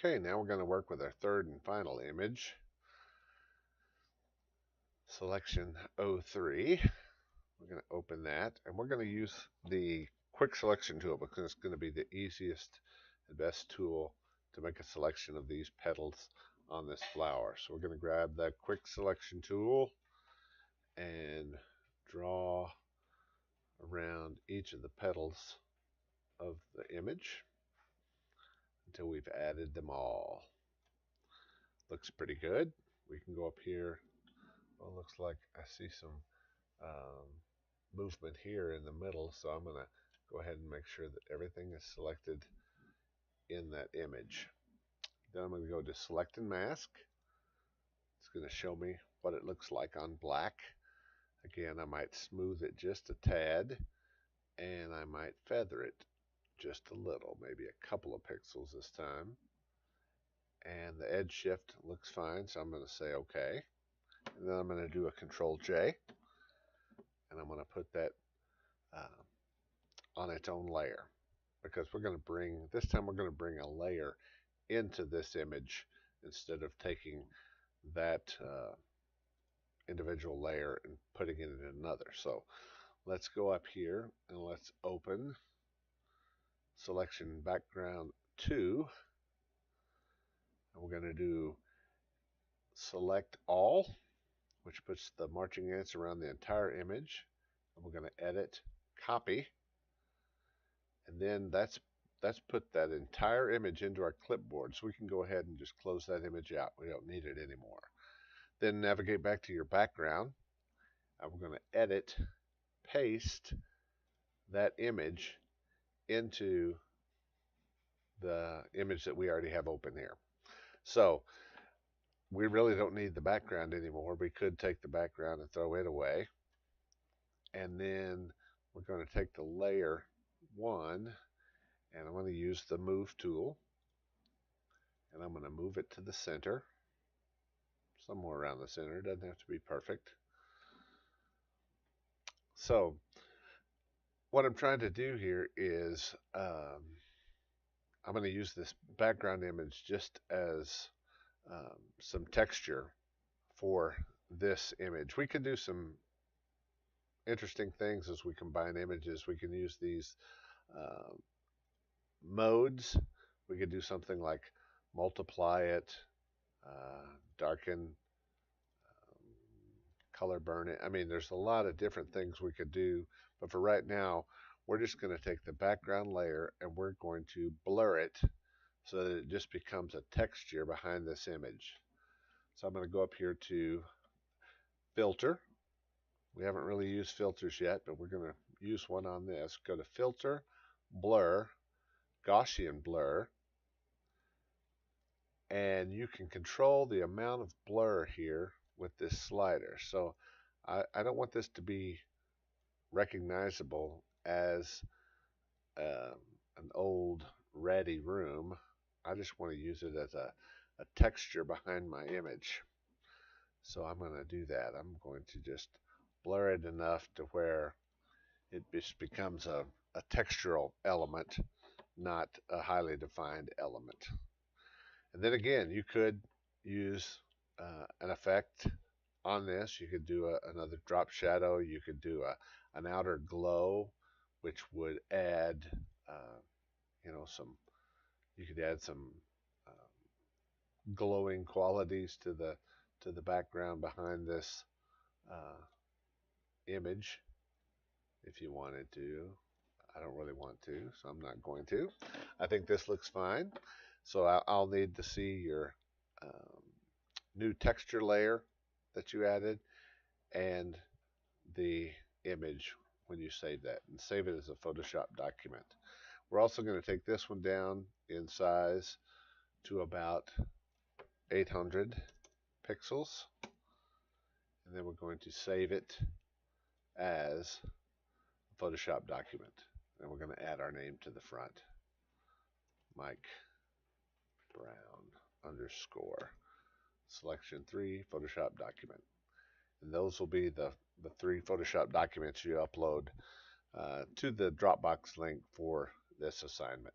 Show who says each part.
Speaker 1: Okay, now we're going to work with our third and final image, selection 03. We're going to open that, and we're going to use the quick selection tool because it's going to be the easiest and best tool to make a selection of these petals on this flower. So we're going to grab that quick selection tool and draw around each of the petals of the image until we've added them all. Looks pretty good. We can go up here. Well, looks like I see some movement here in the middle, so I'm going to go ahead and make sure that everything is selected in that image. Then I'm going to go to select and mask. It's going to show me what it looks like on black. Again, I might smooth it just a tad, and I might feather it just a little, maybe a couple of pixels this time. And the edge shift looks fine, so I'm going to say OK. And then I'm going to do a Control J, and I'm going to put that on its own layer, because we're going to bring, this time we're going to bring a layer into this image instead of taking that individual layer and putting it in another. So let's go up here and let's open selection background 2, and we're going to do select all, which puts the marching ants around the entire image, and we're going to edit copy, and then that's put that entire image into our clipboard, so we can go ahead and just close that image out. We don't need it anymore. Then navigate back to your background, and we're going to edit, paste that image into the image that we already have open here. So we really don't need the background anymore. We could take the background and throw it away. And then we're going to take the layer 1, and I'm going to use the move tool, and I'm going to move it to the center, somewhere around the center. It doesn't have to be perfect. So what I'm trying to do here is I'm going to use this background image just as some texture for this image. We can do some interesting things as we combine images. We can use these modes. We could do something like multiply it, darken, color burn it. I mean, there's a lot of different things we could do, but for right now, we're just going to take the background layer and we're going to blur it so that it just becomes a texture behind this image. So I'm going to go up here to filter. We haven't really used filters yet, but we're going to use one on this. Go to filter, blur, Gaussian blur, and you can control the amount of blur here with this slider. So I don't want this to be recognizable as an old ratty room. I just want to use it as a texture behind my image. So I'm going to do that. I'm going to just blur it enough to where it just becomes a textural element, not a highly defined element. And then again, you could use an effect on this. You could do another drop shadow. You could do an outer glow, which would add, you could add some glowing qualities to the background behind this image if you wanted to. I don't really want to, so I'm not going to. I think this looks fine. So I'll need to see your new texture layer that you added and the image when you save that, and save it as a Photoshop document. We're also going to take this one down in size to about 800 pixels, and then we're going to save it as a Photoshop document. And we're going to add our name to the front, Mike Brown _ selection 3 Photoshop document. And those will be the 3 Photoshop documents you upload to the Dropbox link for this assignment.